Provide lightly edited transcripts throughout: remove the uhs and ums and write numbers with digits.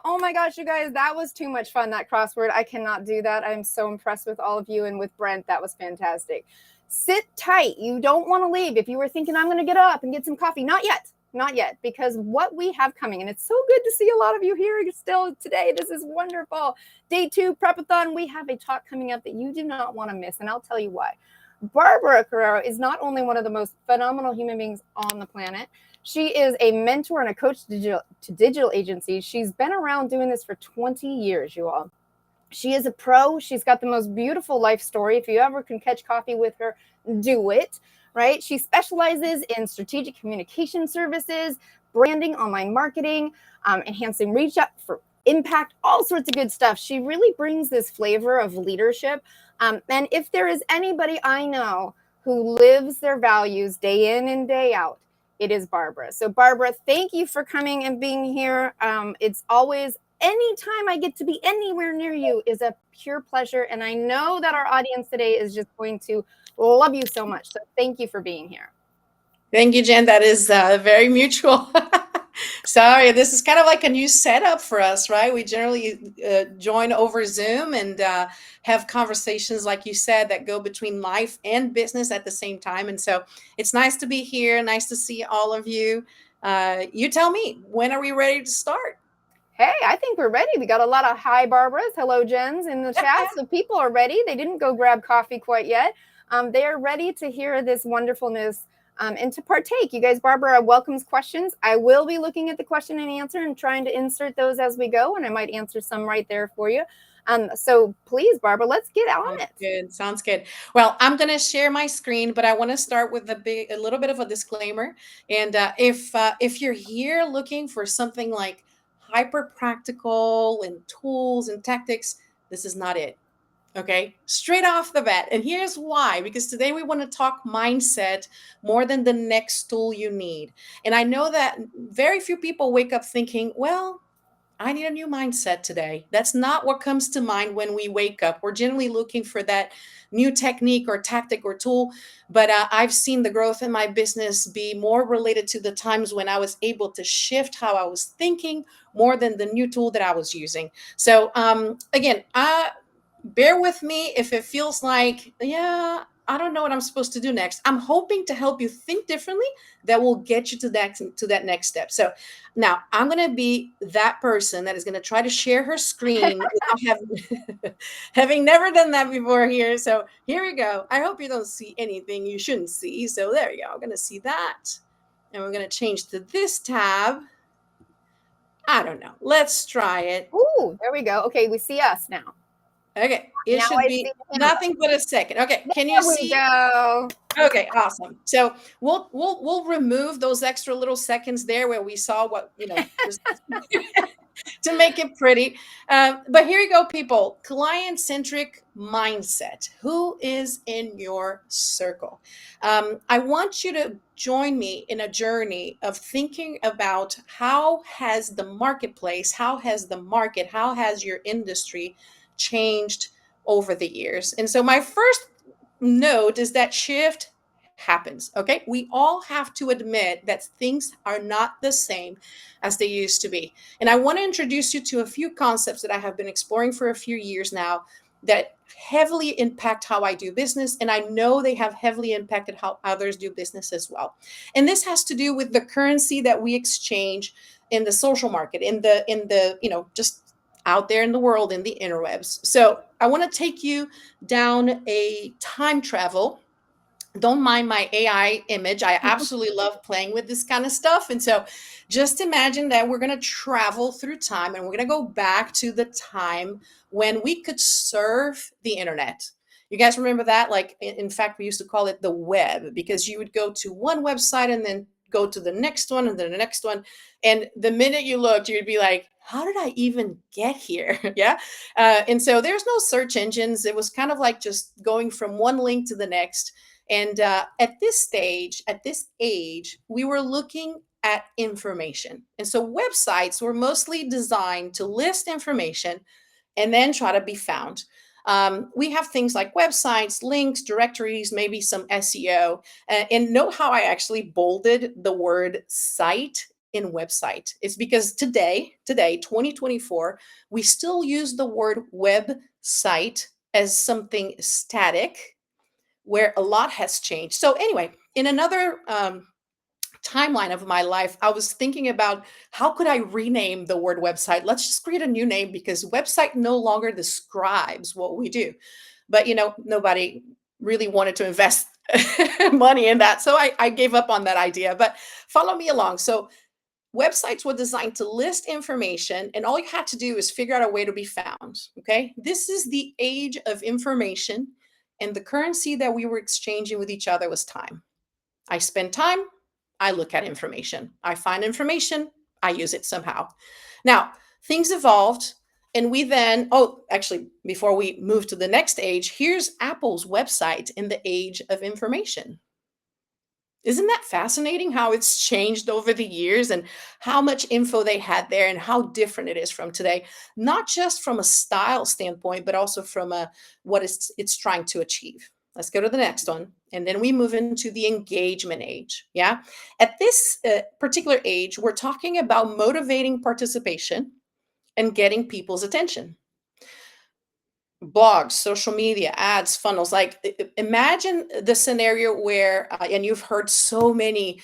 Oh my gosh, you guys, that was too much fun, that crossword. I cannot do that. I'm so impressed with all of you, and with Brent, that was fantastic. Sit tight. You don't want to leave. If you were thinking, I'm going to get up and get some coffee, not yet. Not yet, because what we have coming, and it's so good to see a lot of you here still today. This is wonderful. Day 2, Prepathon, we have a talk coming up that you do not want to miss, and I'll tell you why. Barbara Carneiro is not only one of the most phenomenal human beings on the planet, she is a mentor and a coach to digital agencies. She's been around doing this for 20 years, you all. She is a pro. She's got the most beautiful life story. If you ever can catch coffee with her, do it, right? She specializes in strategic communication services, branding, online marketing, enhancing reach out for impact, all sorts of good stuff. She really brings this flavor of leadership. And if there is anybody I know who lives their values day in and day out, it is Barbara. So Barbara, thank you for coming and being here. It's always, anytime I get to be anywhere near you is a pure pleasure. And I know that our audience today is just going to love you so much. So thank you for being here. Thank you, Jen. That is very mutual. Sorry, this is kind of like a new setup for us, right? We generally join over Zoom and have conversations, like you said, that go between life and business at the same time. And so it's nice to be here. Nice to see all of you. You tell me, when are we ready to start? Hey, I think we're ready. We got a lot of hi Barbaras, hello Jens in the chat. So people are ready. They didn't go grab coffee quite yet. They are ready to hear this wonderfulness and to partake. You guys, Barbara welcomes questions. I will be looking at the question and answer and trying to insert those as we go, and I might answer some right there for you. So please, Barbara, let's get on it. Good. Sounds good. Well, I'm going to share my screen, but I want to start with a little bit of a disclaimer. And if you're here looking for something like hyper practical and tools and tactics, this is not it. Okay, straight off the bat. And here's why, because today we want to talk mindset more than the next tool you need. And I know that very few people wake up thinking, well, I need a new mindset today. That's not what comes to mind when we wake up. We're generally looking for that new technique or tactic or tool. But I've seen the growth in my business be more related to the times when I was able to shift how I was thinking more than the new tool that I was using. So again, bear with me if it feels like, yeah, I don't know what I'm supposed to do next. I'm hoping to help you think differently that will get you to that next step. So now I'm going to be that person that is going to try to share her screen without having never done that before here. So here we go. I hope you don't see anything you shouldn't see. So there we go. I'm going to see that. And we're going to change to this tab. I don't know. Let's try it. Ooh, there we go. Okay, we see us now. Okay, it now should I be nothing but a second. Okay, can you see? Go. Okay, awesome. So we'll remove those extra little seconds there where we saw what just to make it pretty. But here you go, people. Client-centric mindset. Who is in your circle? I want you to join me in a journey of thinking about how has the marketplace, how has the market, how has your industry changed over the years. And so my first note is that shift happens. Okay, we all have to admit that things are not the same as they used to be. And I want to introduce you to a few concepts that I have been exploring for a few years now that heavily impact how I do business, and I know they have heavily impacted how others do business as well. And this has to do with the currency that we exchange in the social market, in the just out there in the world, in the interwebs. So I want to take you down a time travel. Don't mind my AI image. I absolutely love playing with this kind of stuff. And so just imagine that we're going to travel through time and we're going to go back to the time when we could surf the internet. You guys remember that? Like, in fact, we used to call it the web, because you would go to one website and then go to the next one and then the next one. And the minute you looked, you'd be like, how did I even get here? Yeah. And so there's no search engines. It was kind of like just going from one link to the next. And at this age, we were looking at information. And so websites were mostly designed to list information and then try to be found. We have things like websites, links, directories, maybe some SEO. And note how I actually bolded the word site in website. It's because today, 2024, we still use the word website as something static, where a lot has changed. So anyway, in another timeline of my life, I was thinking about how could I rename the word website? Let's just create a new name, because website no longer describes what we do. But nobody really wanted to invest money in that. So I gave up on that idea, but follow me along. So websites were designed to list information, and all you had to do is figure out a way to be found. Okay. This is the age of information, and the currency that we were exchanging with each other was time. I spend time, I look at information. I find information, I use it somehow. Now, things evolved, and we then, actually, before we move to the next age, here's Apple's website in the age of information. Isn't that fascinating how it's changed over the years, and how much info they had there, and how different it is from today, not just from a style standpoint, but also from what it's trying to achieve. Let's go to the next one. And then we move into the engagement age. Yeah. At this particular age, we're talking about motivating participation and getting people's attention. Blogs, social media, ads, funnels. Like, imagine the scenario where, and you've heard so many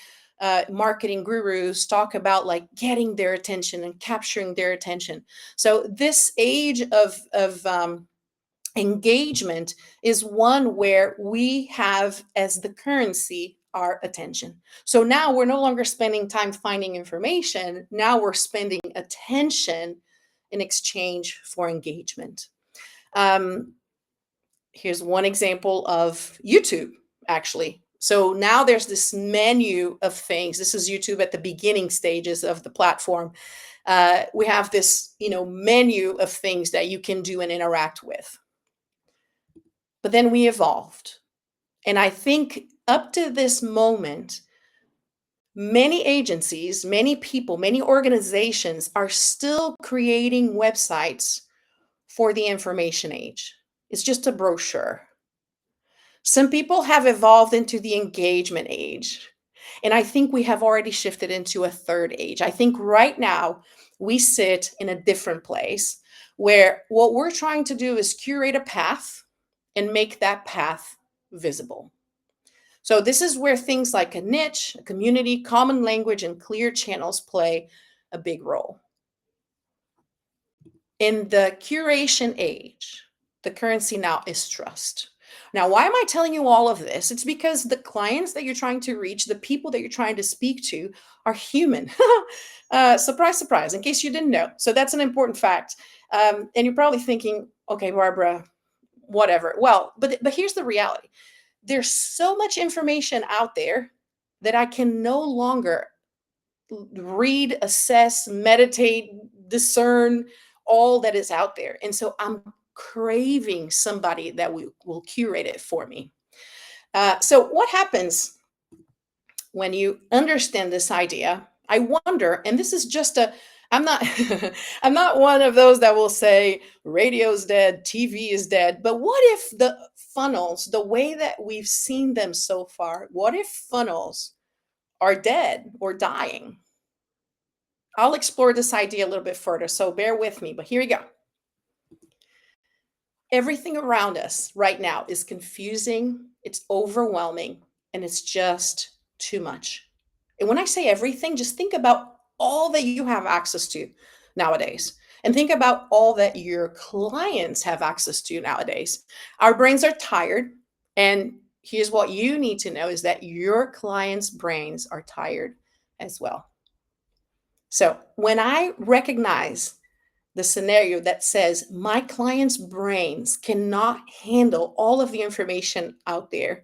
marketing gurus talk about, like, getting their attention and capturing their attention. So this age of engagement is one where we have as the currency our attention. So now we're no longer spending time finding information. Now we're spending attention in exchange for engagement. Here's one example of YouTube, actually. So now there's this menu of things. This is YouTube at the beginning stages of the platform. We have this, menu of things that you can do and interact with. But then we evolved. And I think up to this moment, many agencies, many people, many organizations are still creating websites for the information age. It's just a brochure. Some people have evolved into the engagement age. And I think we have already shifted into a third age. I think right now we sit in a different place, where what we're trying to do is curate a path and make that path visible. So this is where things like a niche, a community, common language, and clear channels play a big role. In the curation age, the currency now is trust. Now, why am I telling you all of this? It's because the clients that you're trying to reach, the people that you're trying to speak to, are human. Surprise, surprise, in case you didn't know. So that's an important fact. And you're probably thinking, okay, Barbara, whatever. Well, but here's the reality. There's so much information out there that I can no longer read, assess, meditate, discern all that is out there. And so I'm craving somebody that will curate it for me. So what happens when you understand this idea? I wonder, and this is just I'm not I'm not one of those that will say radio's dead, TV is dead, but what if the funnels, the way that we've seen them so far, what if funnels are dead or dying? I'll explore this idea a little bit further, so bear with me, but here we go. Everything around us right now is confusing, it's overwhelming, and it's just too much. And when I say everything, just think about all that you have access to nowadays. And think about all that your clients have access to nowadays. Our brains are tired. And here's what you need to know is that your clients' brains are tired as well. So when I recognize the scenario that says my clients' brains cannot handle all of the information out there,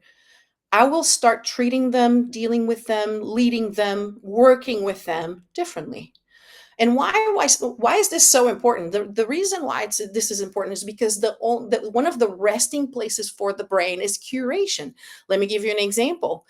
I will start treating them, dealing with them, leading them, working with them differently. And why is this so important? The reason why this is important is because one of the resting places for the brain is curation. Let me give you an example.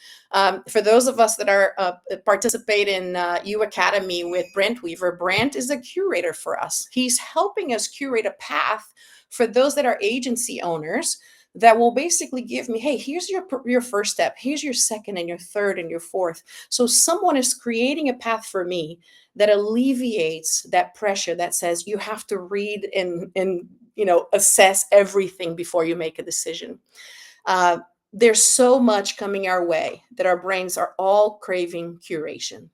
For those of us that are participate in U Academy with Brent Weaver, Brent is a curator for us. He's helping us curate a path for those that are agency owners that will basically give me, hey, here's your first step, here's your second and your third and your fourth. So someone is creating a path for me that alleviates that pressure that says you have to read and assess everything before you make a decision. Uh, there's so much coming our way that our brains are all craving curation.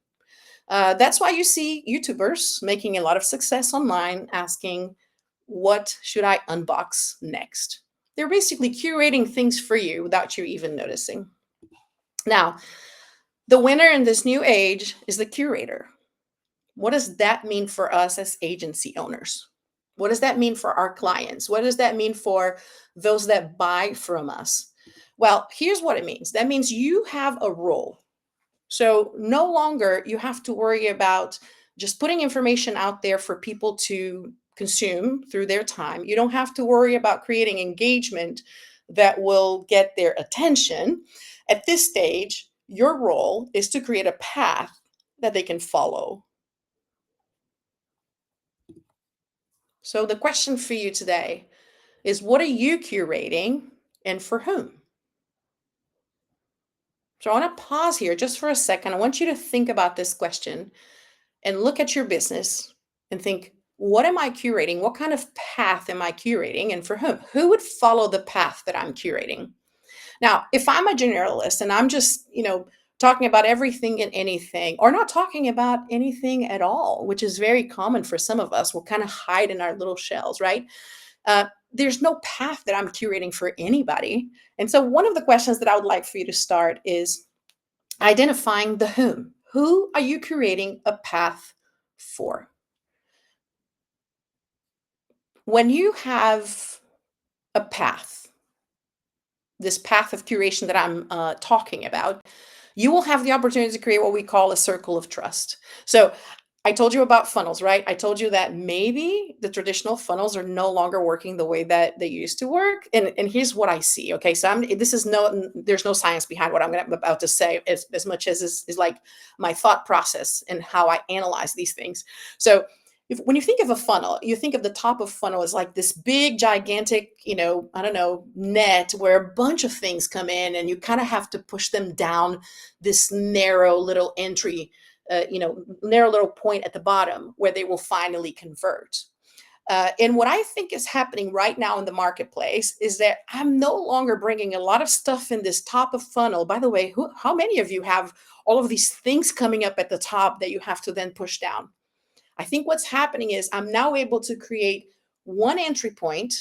That's why you see YouTubers making a lot of success online asking, what should I unbox next? They're basically curating things for you without you even noticing. Now, the winner in this new age is the curator. What does that mean for us as agency owners? What does that mean for our clients? What does that mean for those that buy from us? Well, here's what it means. That means you have a role. So no longer you have to worry about just putting information out there for people to consume through their time. You don't have to worry about creating engagement that will get their attention. At this stage, your role is to create a path that they can follow. So the question for you today is, what are you curating and for whom? So I want to pause here just for a second. I want you to think about this question and look at your business and think, what am I curating? What kind of path am I curating and for whom? Who would follow the path that I'm curating? Now, if I'm a generalist and I'm just, talking about everything and anything, or not talking about anything at all, which is very common for some of us, we'll kind of hide in our little shells, right? There's no path that I'm curating for anybody. And so one of the questions that I would like for you to start is identifying the whom. Who are you creating a path for? When you have a path, this path of curation that I'm talking about, you will have the opportunity to create what we call a circle of trust. So I told you about funnels, right? I told you that maybe the traditional funnels are no longer working the way that they used to work. And here's what I see. Okay. So there's no science behind what I'm about to say as much as is like my thought process and how I analyze these things. So when you think of a funnel, you think of the top of funnel as like this big, gigantic, I don't know, net where a bunch of things come in and you kind of have to push them down this narrow little entry, narrow little point at the bottom where they will finally convert. And what I think is happening right now in the marketplace is that I'm no longer bringing a lot of stuff in this top of funnel. By the way, how many of you have all of these things coming up at the top that you have to then push down? I think what's happening is I'm now able to create one entry point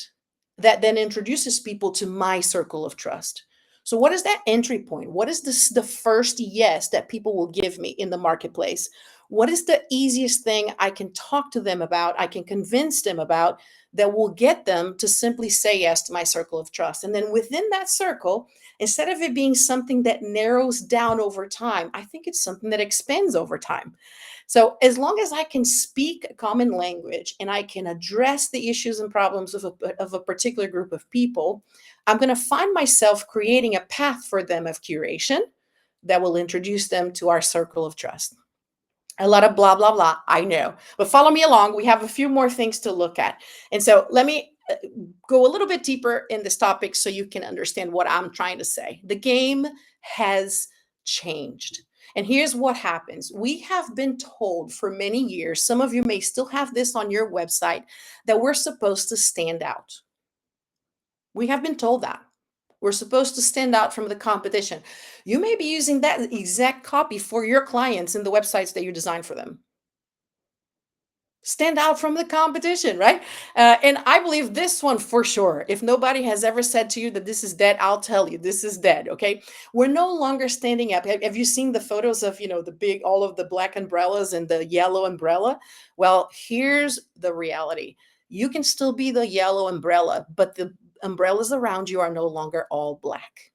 that then introduces people to my circle of trust. So what is that entry point? What is the first yes that people will give me in the marketplace? What is the easiest thing I can talk to them about, I can convince them about, that will get them to simply say yes to my circle of trust? And then within that circle, instead of it being something that narrows down over time, I think it's something that expands over time. So as long as I can speak a common language and I can address the issues and problems of a particular group of people, I'm going to find myself creating a path for them of curation that will introduce them to our circle of trust. A lot of blah, blah, blah, I know. But follow me along. We have a few more things to look at. And so let me go a little bit deeper in this topic so you can understand what I'm trying to say. The game has changed. And here's what happens. We have been told for many years, some of you may still have this on your website, that we're supposed to stand out. We have been told that. We're supposed to stand out from the competition. You may be using that exact copy for your clients in the websites that you design for them. Stand out from the competition, right? And I believe this one for sure. If nobody has ever said to you that this is dead, I'll tell you this is dead. Okay, we're no longer standing up. Have you seen the photos of the big, all of the black umbrellas and the yellow umbrella? Well, here's the reality: you can still be the yellow umbrella, but the umbrellas around you are no longer all black.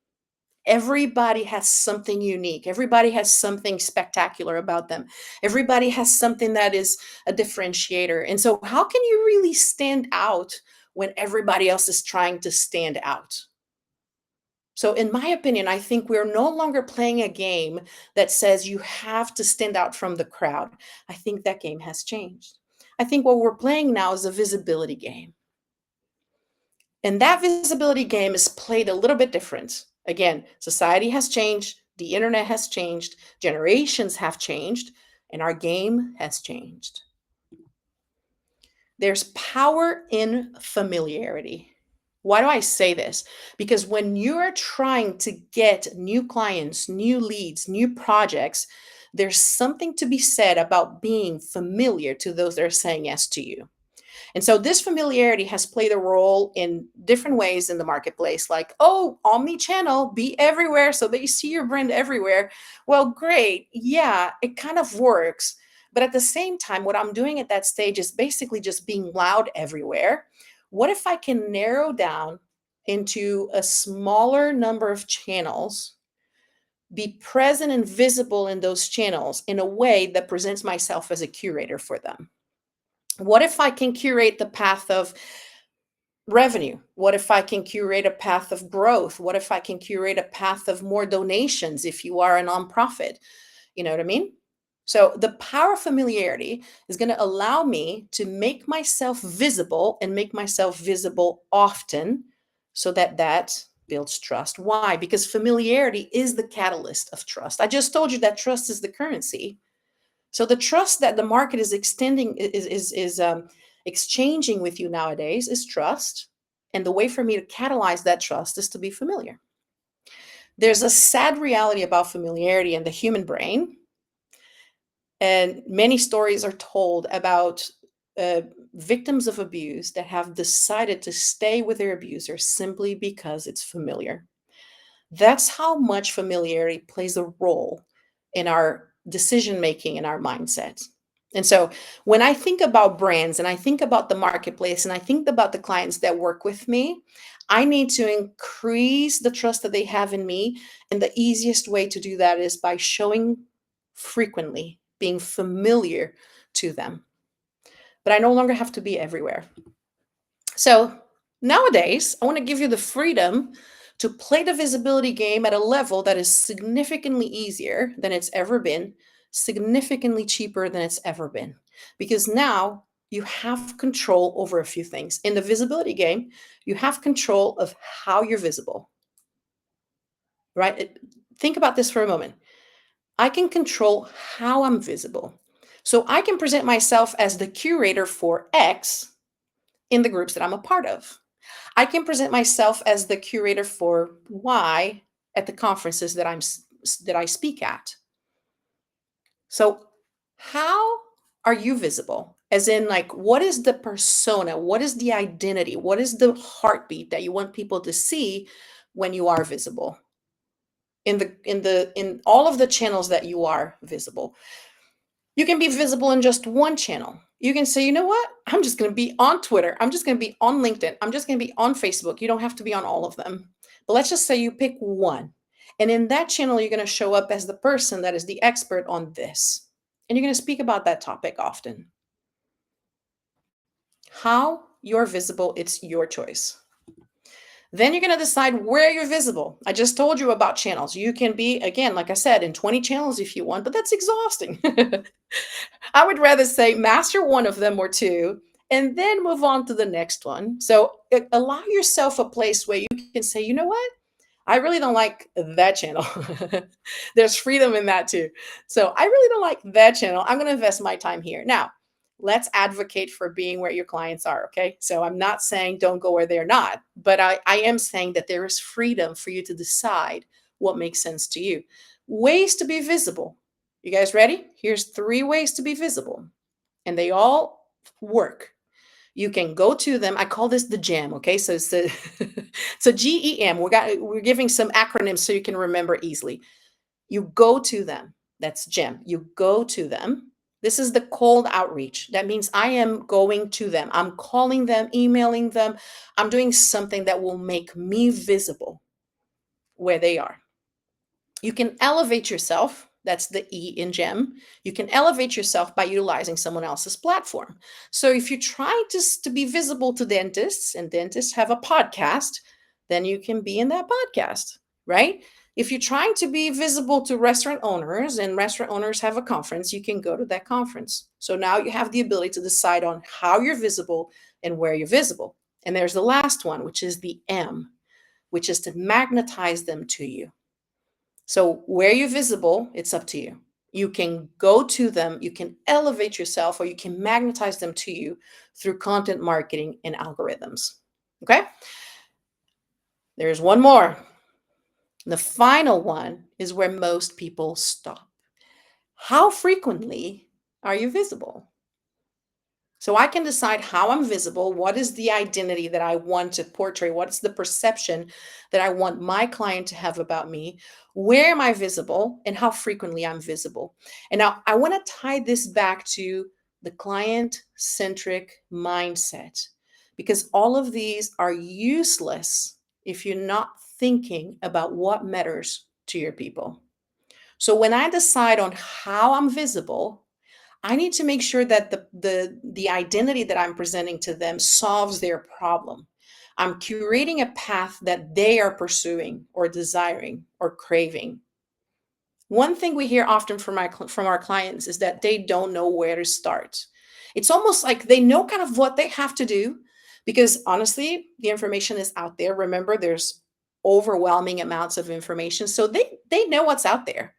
Everybody has something unique. Everybody has something spectacular about them. Everybody has something that is a differentiator. And so, how can you really stand out when everybody else is trying to stand out? So, in my opinion, I think we're no longer playing a game that says you have to stand out from the crowd. I think that game has changed. I think what we're playing now is a visibility game. And that visibility game is played a little bit different. Again, society has changed, the internet has changed, generations have changed, and our game has changed. There's power in familiarity. Why do I say this? Because when you're trying to get new clients, new leads, new projects, there's something to be said about being familiar to those that are saying yes to you. And so this familiarity has played a role in different ways in the marketplace, like, oh, omni-channel, be everywhere so that you see your brand everywhere. Well, great. Yeah, it kind of works. But at the same time, what I'm doing at that stage is basically just being loud everywhere. What if I can narrow down into a smaller number of channels, be present and visible in those channels in a way that presents myself as a curator for them? What if I can curate the path of revenue? What if I can curate a path of growth? What if I can curate a path of more donations if you are a nonprofit? You know what I mean? So the power of familiarity is going to allow me to make myself visible and make myself visible often so that that builds trust. Why? Because familiarity is the catalyst of trust. I just told you that trust is the currency. So the trust that the market is extending is exchanging with you nowadays is trust. And the way for me to catalyze that trust is to be familiar. There's a sad reality about familiarity in the human brain. And many stories are told about uh, victims of abuse that have decided to stay with their abuser simply because it's familiar. That's how much familiarity plays a role in our decision making and our mindset. And so when I think about brands and I think about the marketplace and I think about the clients that work with me, I need to increase the trust that they have in me. And the easiest way to do that is by showing frequently, being familiar to them. But I no longer have to be everywhere. So nowadays, I want to give you the freedom to play the visibility game at a level that is significantly easier than it's ever been, significantly cheaper than it's ever been. Because now you have control over a few things. In the visibility game, you have control of how you're visible, right? Think about this for a moment. I can control how I'm visible. So I can present myself as the curator for X in the groups that I'm a part of. I can present myself as the curator for Y at the conferences that I speak at. So how are you visible? As in, like, what is the persona? What is the identity? What is the heartbeat that you want people to see when you are visible in all of the channels that you are visible? You can be visible in just one channel. You can say, you know what? I'm just going to be on Twitter. I'm just going to be on LinkedIn. I'm just going to be on Facebook. You don't have to be on all of them. But let's just say you pick one. And in that channel, you're going to show up as the person that is the expert on this. And you're going to speak about that topic often. How you're visible, it's your choice. Then you're going to decide where you're visible. I just told you about channels. You can be, again, like I said, in 20 channels if you want, but that's exhausting. I would rather say master one of them or two and then move on to the next one. So allow yourself a place where you can say, you know what? I really don't like that channel. There's freedom in that too. So I really don't like that channel. I'm going to invest my time here. Now, let's advocate for being where your clients are. Okay. So I'm not saying don't go where they're not, but I am saying that there is freedom for you to decide what makes sense to you. Ways to be visible. You guys ready? Here's 3 ways to be visible, and they all work. You can go to them. I call this the GEM. Okay, so it's the so GEM. We're giving some acronyms so you can remember easily. You go to them. That's GEM. You go to them. This is the cold outreach. That means I am going to them. I'm calling them, emailing them. I'm doing something that will make me visible where they are. You can elevate yourself. That's the E in GEM. You can elevate yourself by utilizing someone else's platform. So if you're trying to be visible to dentists and dentists have a podcast, then you can be in that podcast, right? If you're trying to be visible to restaurant owners and restaurant owners have a conference, you can go to that conference. So now you have the ability to decide on how you're visible and where you're visible. And there's the last one, which is the M, which is to magnetize them to you. So where you're visible, it's up to you. You can go to them, you can elevate yourself, or you can magnetize them to you through content marketing and algorithms. Okay? There's one more. The final one is where most people stop. How frequently are you visible? So I can decide how I'm visible, what is the identity that I want to portray, what's the perception that I want my client to have about me, where am I visible, and how frequently I'm visible. And now I want to tie this back to the client-centric mindset, because all of these are useless if you're not thinking about what matters to your people. So when I decide on how I'm visible, I need to make sure that the identity that I'm presenting to them solves their problem. I'm curating a path that they are pursuing or desiring or craving. One thing we hear often from our clients is that they don't know where to start. It's almost like they know kind of what they have to do because honestly, the information is out there. Remember, there's overwhelming amounts of information. So they know what's out there.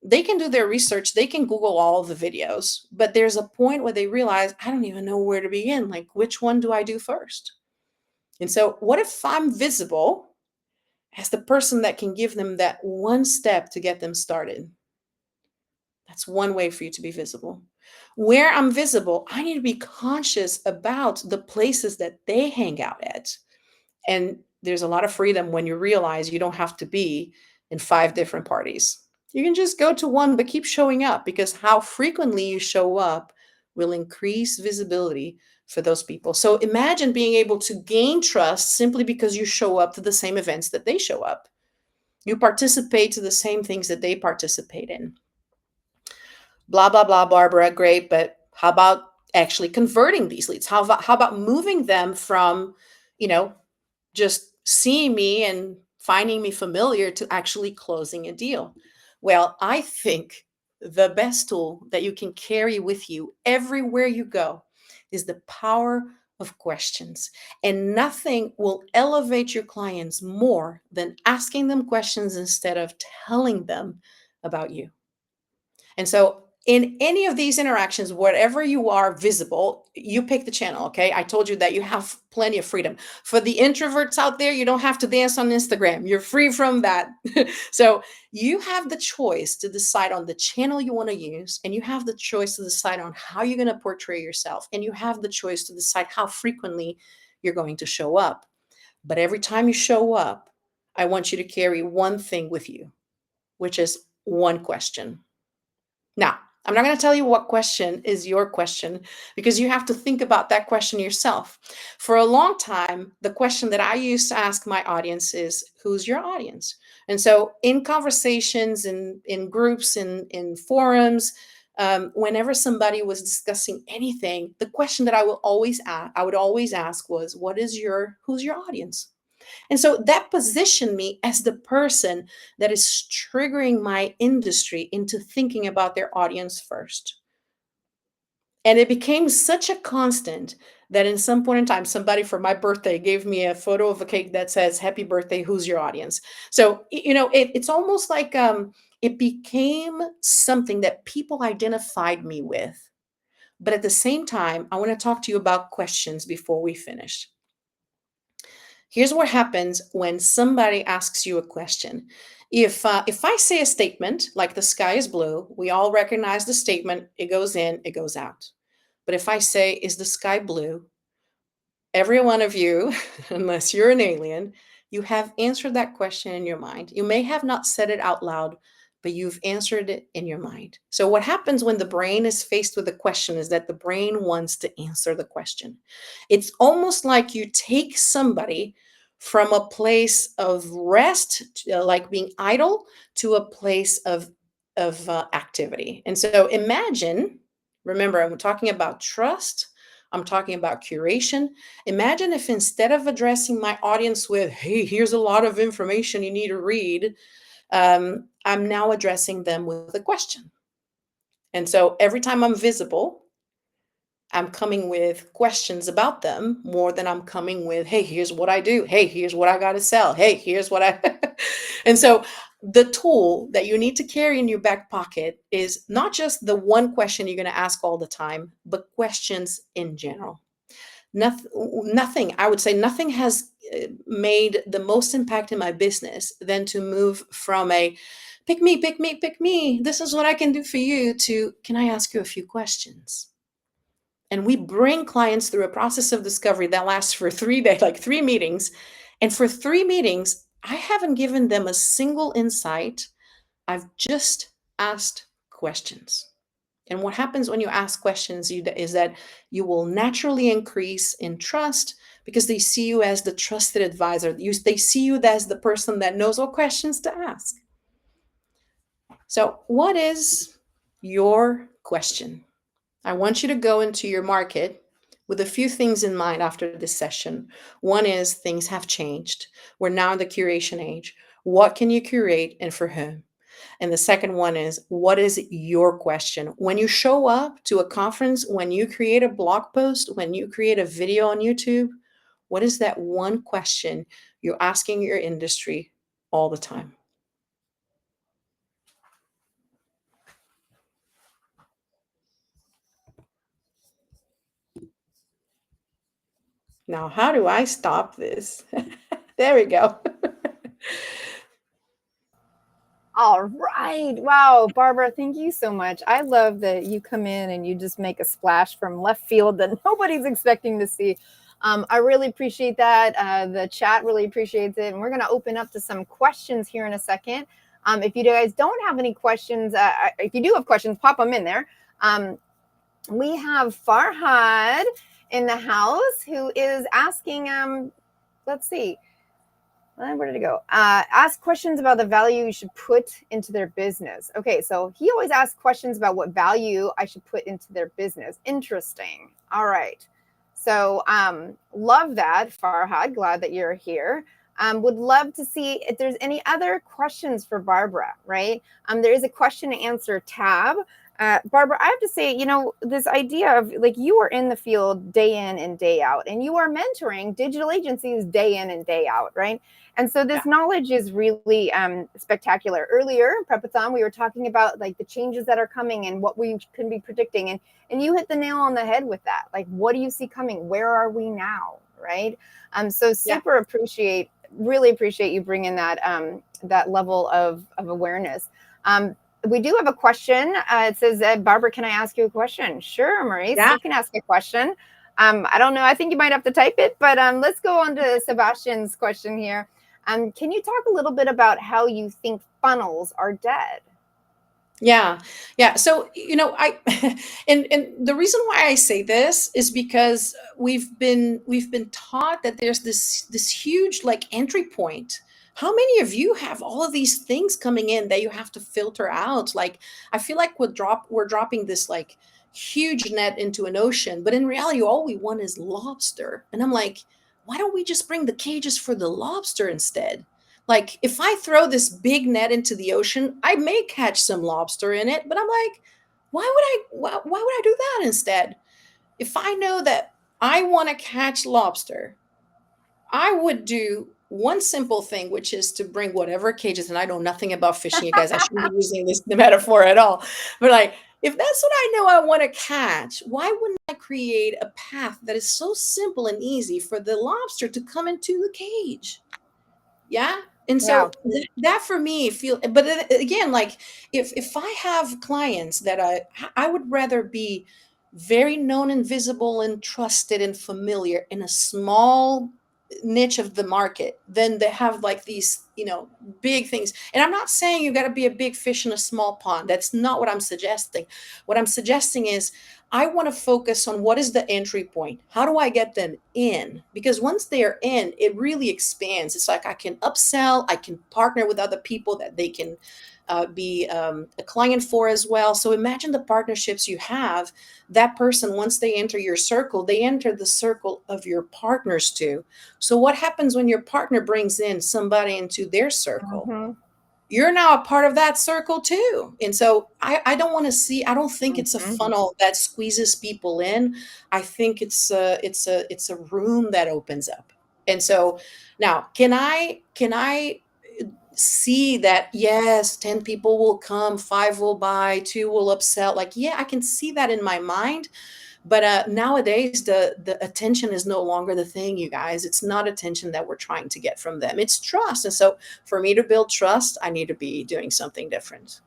They can do their research, they can Google all the videos, but there's a point where they realize, I don't even know where to begin. Like, which one do I do first? And so, what if I'm visible as the person that can give them that one step to get them started? That's one way for you to be visible. Where I'm visible, I need to be conscious about the places that they hang out at. And there's a lot of freedom when you realize you don't have to be in 5 different parties. You can just go to one, but keep showing up because how frequently you show up will increase visibility for those people. So imagine being able to gain trust simply because you show up to the same events that they show up. You participate to the same things that they participate in. Blah, blah, blah, Barbara, great. But how about actually converting these leads? How about moving them from, you know, just seeing me and finding me familiar to actually closing a deal? Well, I think the best tool that you can carry with you everywhere you go is the power of questions. And nothing will elevate your clients more than asking them questions instead of telling them about you. And so, in any of these interactions, wherever you are visible, you pick the channel. Okay. I told you that you have plenty of freedom. For the introverts out there, you don't have to dance on Instagram. You're free from that. So, you have the choice to decide on the channel you want to use, and you have the choice to decide on how you're going to portray yourself, and you have the choice to decide how frequently you're going to show up. But every time you show up, I want you to carry one thing with you, which is one question. Now, I'm not going to tell you what question is your question because you have to think about that question yourself. For a long time, the question that I used to ask my audience is, who's your audience? And so in conversations, in groups, in forums, whenever somebody was discussing anything, the question that I would always ask was, who's your audience? And so that positioned me as the person that is triggering my industry into thinking about their audience first. And it became such a constant that in some point in time, somebody for my birthday gave me a photo of a cake that says, "Happy birthday, who's your audience?" So, it's almost like it became something that people identified me with. But at the same time, I want to talk to you about questions before we finish. Here's what happens when somebody asks you a question. If I say a statement like the sky is blue, we all recognize the statement. It goes in, it goes out. But if I say, is the sky blue? Every one of you, unless you're an alien, you have answered that question in your mind. You may have not said it out loud, but you've answered it in your mind. So, what happens when the brain is faced with a question is that the brain wants to answer the question. It's almost like you take somebody from a place of rest, like being idle, to a place of activity. And so, imagine, remember, I'm talking about trust. I'm talking about curation. Imagine if instead of addressing my audience with, hey, here's a lot of information you need to read, I'm now addressing them with a question. And so every time I'm visible, I'm coming with questions about them more than I'm coming with, hey, here's what I do. Hey, here's what I got to sell. Hey, here's what I. And so the tool that you need to carry in your back pocket is not just the one question you're going to ask all the time, but questions in general. Nothing, I would say, nothing has made the most impact in my business than to move from a pick me, pick me, pick me. This is what I can do for you to, can I ask you a few questions? And we bring clients through a process of discovery that lasts for 3 days, like 3 meetings. And for 3 meetings, I haven't given them a single insight. I've just asked questions. And what happens when you ask questions is that you will naturally increase in trust because they see you as the trusted advisor. They see you as the person that knows what questions to ask. So, what is your question? I want you to go into your market with a few things in mind after this session. One is things have changed. We're now in the curation age. What can you curate and for whom? And the second one is, what is your question? When you show up to a conference, when you create a blog post, when you create a video on YouTube, what is that one question you're asking your industry all the time? Now, how do I stop this? There we go. All right. Wow, Barbara, thank you so much. I love that you come in and you just make a splash from left field that nobody's expecting to see. I really appreciate that. The chat really appreciates it. And we're going to open up to some questions here in a second. If you guys don't have any questions, if you do have questions, pop them in there. We have Farhad in the house who is asking, let's see. Where did it go? Ask questions about the value you should put into their business. Okay, so he always asks questions about what value I should put into their business. Interesting. All right. So love that, Farhad. Glad that you're here. Would love to see if there's any other questions for Barbara, right? There is a question and answer tab. Barbara, I have to say, this idea of like you are in the field day in and day out, and you are mentoring digital agencies day in and day out, right? And so this knowledge is really spectacular. Earlier in Prepathon, we were talking about like the changes that are coming and what we can be predicting. And you hit the nail on the head with that. Like, what do you see coming? Where are we now, right? So super really appreciate you bringing that that level of awareness. We do have a question. It says, Barbara, can I ask you a question? Sure, Maurice, you can ask a question. I don't know. I think you might have to type it, but let's go on to Sebastian's question here. Can you talk a little bit about how you think funnels are dead? Yeah. So, I and the reason why I say this is because we've been taught that there's this huge like entry point. How many of you have all of these things coming in that you have to filter out? Like, I feel like we're dropping this like huge net into an ocean, but in reality, all we want is lobster. And I'm like, why don't we just bring the cages for the lobster instead? Like, if I throw this big net into the ocean, I may catch some lobster in it, but I'm like, why would I do that instead? If I know that I want to catch lobster, I would do one simple thing, which is to bring whatever cages, and I know nothing about fishing, you guys. I shouldn't be using this metaphor at all. But like, if that's what I know I want to catch, why wouldn't I create a path that is so simple and easy for the lobster to come into the cage? Yeah. And so that for me but again, like if I have clients that I would rather be very known and visible and trusted and familiar in a small niche of the market than they have like these, big things. And I'm not saying you got to be a big fish in a small pond. That's not what I'm suggesting. What I'm suggesting is I want to focus on what is the entry point. How do I get them in? Because once they're in, it really expands. It's like I can upsell, I can partner with other people that they can be a client for as well. So imagine the partnerships you have. That person, once they enter your circle, they enter the circle of your partners too. So what happens when your partner brings in somebody into their circle? you're now a part of that circle too. And so I don't want to see, I don't think it's a Mhm. funnel that squeezes people in. I think it's a room that opens up. And so now can I see that, yes, 10 people will come, 5 will buy, 2 will upsell. Like, yeah, I can see that in my mind. But nowadays, the attention is no longer the thing, you guys. It's not attention that we're trying to get from them. It's trust. And so for me to build trust, I need to be doing something different.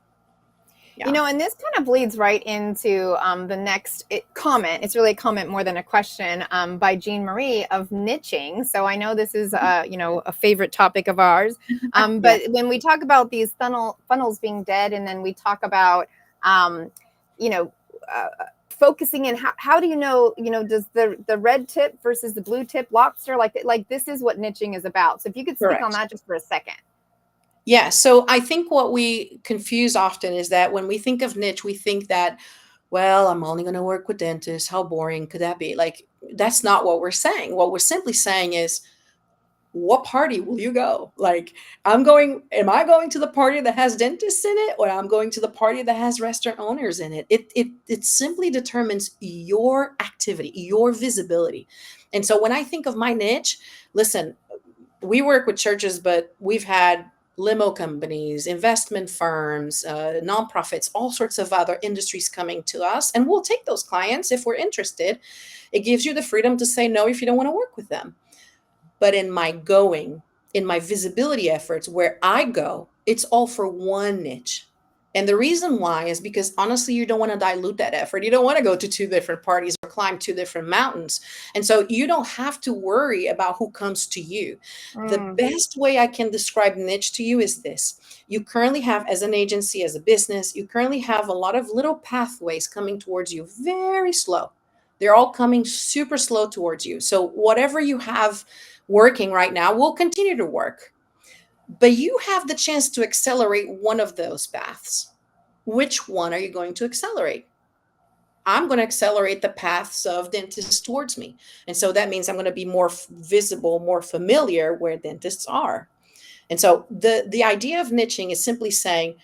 You Yeah. know, and this kind of bleeds right into the next comment. It's really a comment more than a question by Jean Marie of niching. So I know this is, a favorite topic of ours. Yeah. But when we talk about these funnels being dead, and then we talk about, um, you know, uh, focusing in how do you know, does the red tip versus the blue tip lobster, like this is what niching is about. So if you could speak on Correct. that just for a second. Yeah. So I think what we confuse often is that when we think of niche, we think that, well, I'm only going to work with dentists. How boring could that be? Like, that's not what we're saying. What we're simply saying is, what party will you go? Like, am I going to the party that has dentists in it, or I'm going to the party that has restaurant owners in it? It simply determines your activity, your visibility. And so when I think of my niche, listen, we work with churches, but we've had limo companies, investment firms, nonprofits, all sorts of other industries coming to us. And we'll take those clients if we're interested. It gives you the freedom to say no if you don't want to work with them. But in my visibility efforts, where I go, it's all for one niche. And the reason why is because honestly, you don't want to dilute that effort. You don't want to go to 2 different parties or climb 2 different mountains. And so you don't have to worry about who comes to you. The Mm. best way I can describe niche to you is this. You currently have, as an agency, as a business, you currently have a lot of little pathways coming towards you very slow. They're all coming super slow towards you. So whatever you have working right now will continue to work. But you have the chance to accelerate one of those paths. Which one are you going to accelerate? I'm going to accelerate the paths of dentists towards me. And so that means I'm going to be more visible, more familiar where dentists are. And so the idea of niching is simply saying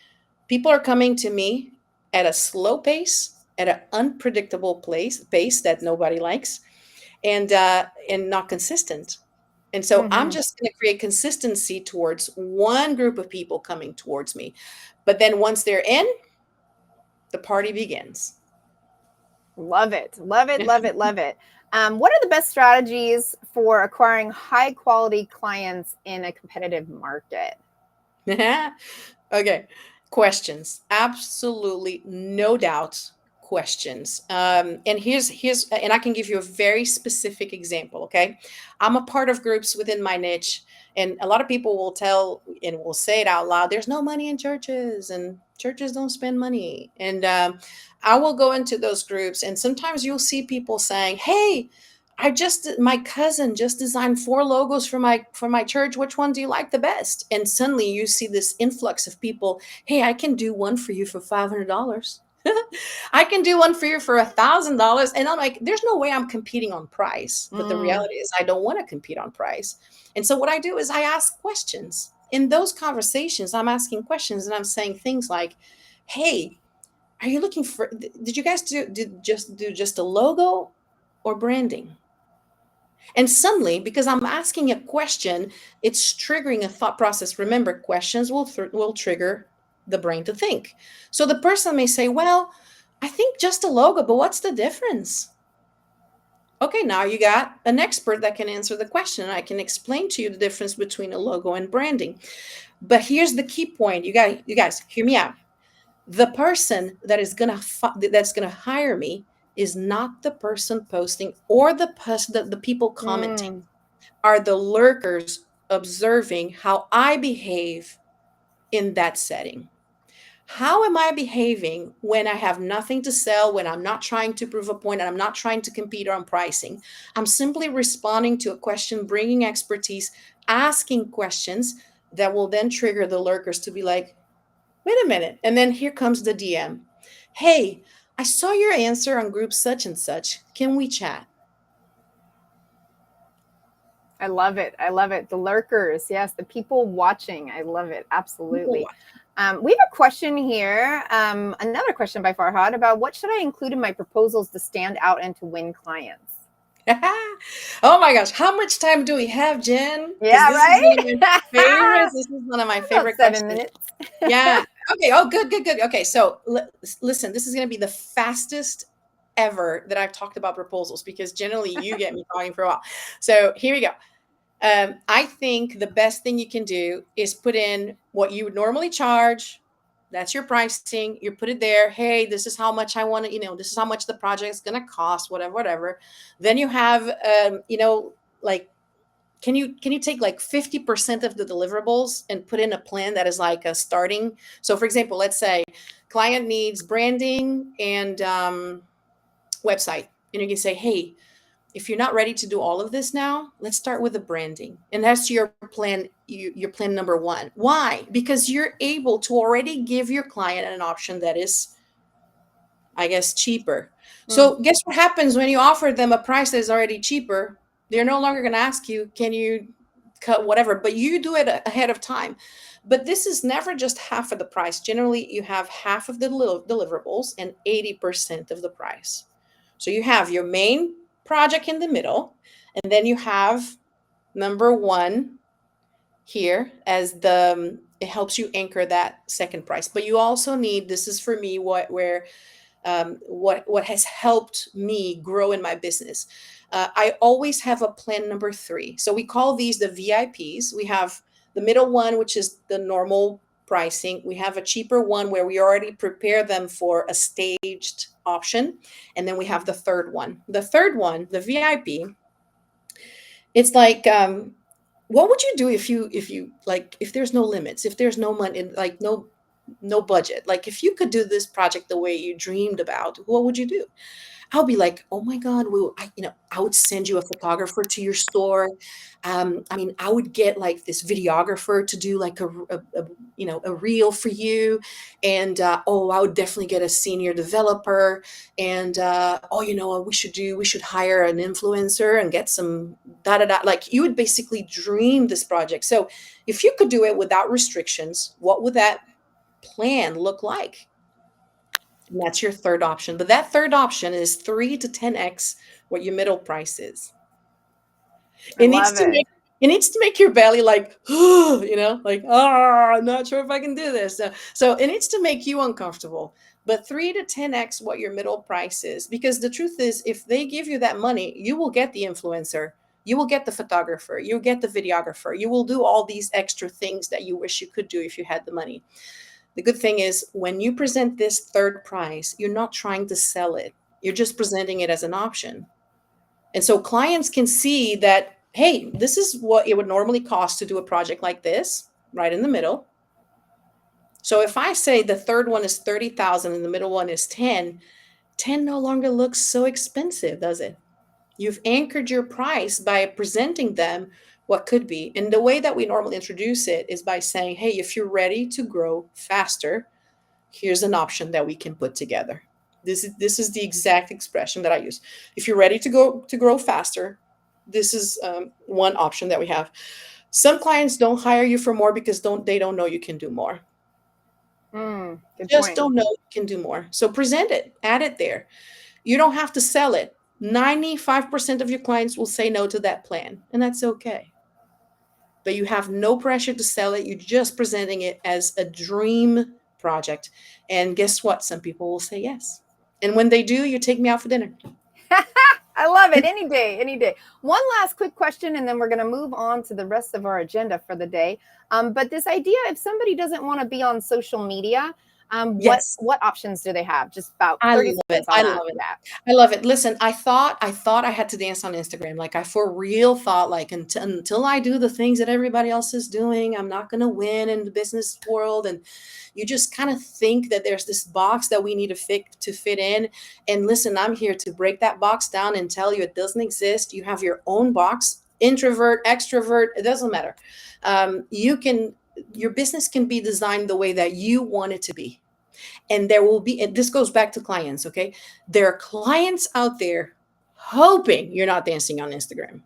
people are coming to me at a slow pace, at an unpredictable pace that nobody likes, and not consistent. And so I'm Mhm. just going to create consistency towards one group of people coming towards me. But then once they're in, the party begins. Love it. Love it. Love it. Love it. What are the best strategies for acquiring high quality clients in a competitive market? Okay. Questions. Absolutely no doubt questions. And and I can give you a very specific example. Okay. I'm a part of groups within my niche, and a lot of people will tell and will say it out loud, there's no money in churches and churches don't spend money. And I will go into those groups, and sometimes you'll see people saying, hey, my cousin just designed 4 logos for my church. Which one do you like the best? And suddenly you see this influx of people. Hey, I can do one for you for $500. I can do one for you for $1,000. And I'm like, there's no way I'm competing on price. But the Mm. reality is I don't want to compete on price. And so what I do is I ask questions. In those conversations, I'm asking questions and I'm saying things like, hey, are you looking for, did you guys do just a logo or branding? And suddenly, because I'm asking a question, it's triggering a thought process. Remember, questions will trigger the brain to think. So the person may say, well, I think just a logo, but what's the difference? Okay, now you got an expert that can answer the question. I can explain to you the difference between a logo and branding. But here's the key point. You guys hear me out. The person that's gonna hire me is not the person posting or the people commenting, Mm. are the lurkers observing how I behave in that setting. How am I behaving when I have nothing to sell, when I'm not trying to prove a point, and I'm not trying to compete on pricing? I'm simply responding to a question, bringing expertise, asking questions that will then trigger the lurkers to be like, wait a minute. And then here comes the DM. Hey, I saw your answer on group such and such. Can we chat? I love it. I love it. The lurkers. Yes. The people watching. I love it. Absolutely. We have a question here. Another question by Farhad about what should I include in my proposals to stand out and to win clients? Oh my gosh, how much time do we have, Jen? Because Yeah, this is one of right? my favorites. This is one of my About favorite 7 minutes. questions. Yeah. Okay. Oh, good, good, good. Okay. So listen, this is going to be the fastest ever that I've talked about proposals because generally you get me talking for a while. So here we go. I think the best thing you can do is put in what you would normally charge. That's your pricing. You put it there. Hey, this is how much I want to, this is how much the project is going to cost, whatever, whatever. Then you have, like, can you take like 50% of the deliverables and put in a plan that is like a starting? So for example, let's say client needs branding and website. And you can say, hey, if you're not ready to do all of this now, let's start with the branding. And that's your plan, your plan number one. Why? Because you're able to already give your client an option that is, I guess, cheaper. Mm. So guess what happens when you offer them a price that is already cheaper? They're no longer going to ask you, can you cut whatever, but you do it ahead of time. But this is never just half of the price. Generally, you have half of the deliverables and 80% of the price. So you have your main project in the middle, and then you have number one here as the it helps you anchor that second price. But you also need, this is for me what has helped me grow in my business. I always have a plan number three. So we call these the VIPs. We have the middle one, which is the normal pricing. We have a cheaper one where we already prepare them for a staged option. And then we have the third one. The third one, the VIP, it's like, what would you do if you like, if there's no limits, if there's no money, like no budget, like if you could do this project the way you dreamed about, what would you do? I'll be like, oh my God, I would send you a photographer to your store. I mean, I would get like this videographer to do like a reel for you. And oh, I would definitely get a senior developer. And oh, you know what we should hire an influencer and get some da da da. Like you would basically dream this project. So if you could do it without restrictions, what would that plan look like? And that's your third option. But that third option is 3 to 10x what your middle price is. I It needs love to it. make it needs to make your belly like, like, I'm not sure if I can do this. So it needs to make you uncomfortable. But 3 to 10x what your middle price is. Because the truth is, if they give you that money, you will get the influencer, you will get the photographer, you'll get the videographer, you will do all these extra things that you wish you could do if you had the money. The good thing is when you present this third price, you're not trying to sell it. You're just presenting it as an option. And so clients can see that, hey, this is what it would normally cost to do a project like this, right in the middle. So if I say the third one is 30,000 and the middle one is 10, 10 no longer looks so expensive, does it? You've anchored your price by presenting them what could be. And the way that we normally introduce it is by saying, hey, if you're ready to grow faster, here's an option that we can put together. This is the exact expression that I use. If you're ready to grow faster, this is one option that we have. Some clients don't hire you for more because they don't know you can do more. Good Just point. don't know you can do more. So present it, add it there. You don't have to sell it. 95% of your clients will say no to that plan, and that's okay. But you have no pressure to sell it. You're just presenting it as a dream project. And guess what? Some people will say yes. And when they do, you take me out for dinner. I love it. Any day, any day. One last quick question, and then we're going to move on to the rest of our agenda for the day. But this idea, if somebody doesn't want to be on social media, Yes. what options do they have? Just about I 30 love it. seconds on I love it. that. I love it. Listen, I thought I had to dance on Instagram. Like I for real thought like until I do the things that everybody else is doing, I'm not going to win in the business world. And you just kind of think that there's this box that we need to fit in. And listen, I'm here to break that box down and tell you it doesn't exist. You have your own box, introvert, extrovert, it doesn't matter. Your business can be designed the way that you want it to be. And there will be, and this goes back to clients, okay? There are clients out there hoping you're not dancing on Instagram.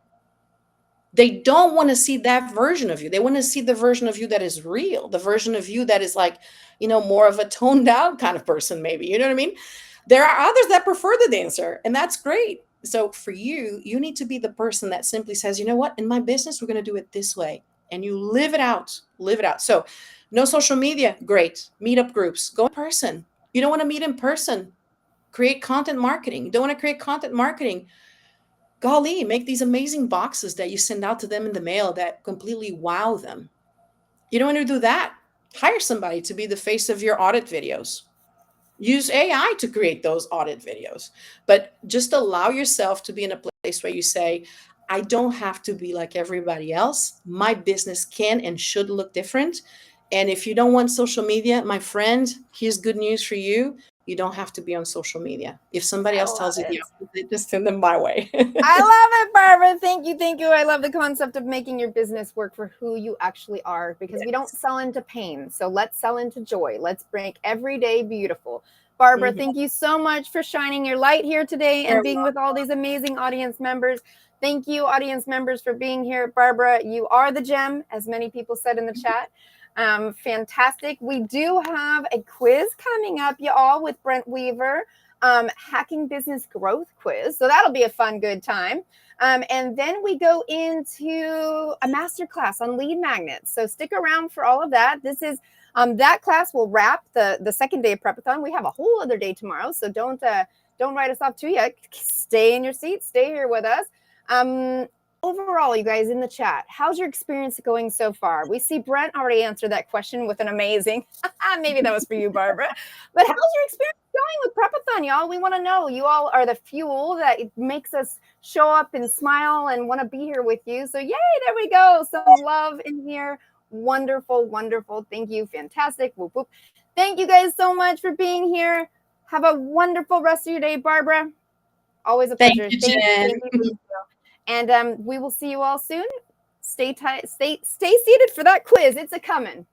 They don't want to see that version of you. They want to see the version of you that is real, the version of you that is like, more of a toned down kind of person, maybe. You know what I mean? There are others that prefer the dancer, and that's great. So for you, you need to be the person that simply says, you know what, in my business, we're going to do it this way. And you live it out, live it out. So no social media, great. Meetup groups, go in person. You don't want to meet in person. Create content marketing. You don't want to create content marketing. Golly, make these amazing boxes that you send out to them in the mail that completely wow them. You don't want to do that. Hire somebody to be the face of your audit videos. Use AI to create those audit videos, but just allow yourself to be in a place where you say, I don't have to be like everybody else. My business can and should look different. And if you don't want social media, my friend, here's good news for you. You don't have to be on social media. If somebody I else love tells you the it. opposite, just send them my way. I love it, Barbara. Thank you. Thank you. I love the concept of making your business work for who you actually are, because we don't sell into pain. So let's sell into joy. Let's make every day beautiful. Barbara, Mhm. thank you so much for shining your light here today and being with all these amazing audience members. Thank you, audience members, for being here. Barbara, you are the gem, as many people said in the chat. Fantastic. We do have a quiz coming up, y'all, with Brent Weaver. Hacking business growth quiz. So that'll be a fun, good time. And then we go into a masterclass on lead magnets. So stick around for all of that. This is that class will wrap the second day of Prepathon. We have a whole other day tomorrow, so don't write us off too yet. Stay in your seat. Stay here with us. Overall, you guys in the chat, how's your experience going so far? We see Brent already answered that question with an amazing, maybe that was for you, Barbara, but how's your experience going with Prepathon, y'all? We want to know. You all are the fuel that makes us show up and smile and want to be here with you. So yay, there we go. Some love in here. Wonderful, wonderful. Thank you. Fantastic. Whoop, whoop. Thank you guys so much for being here. Have a wonderful rest of your day, Barbara. Always a pleasure. Thank you, Jen. Thank you. And we will see you all soon. Stay tight. Stay seated for that quiz. It's a coming.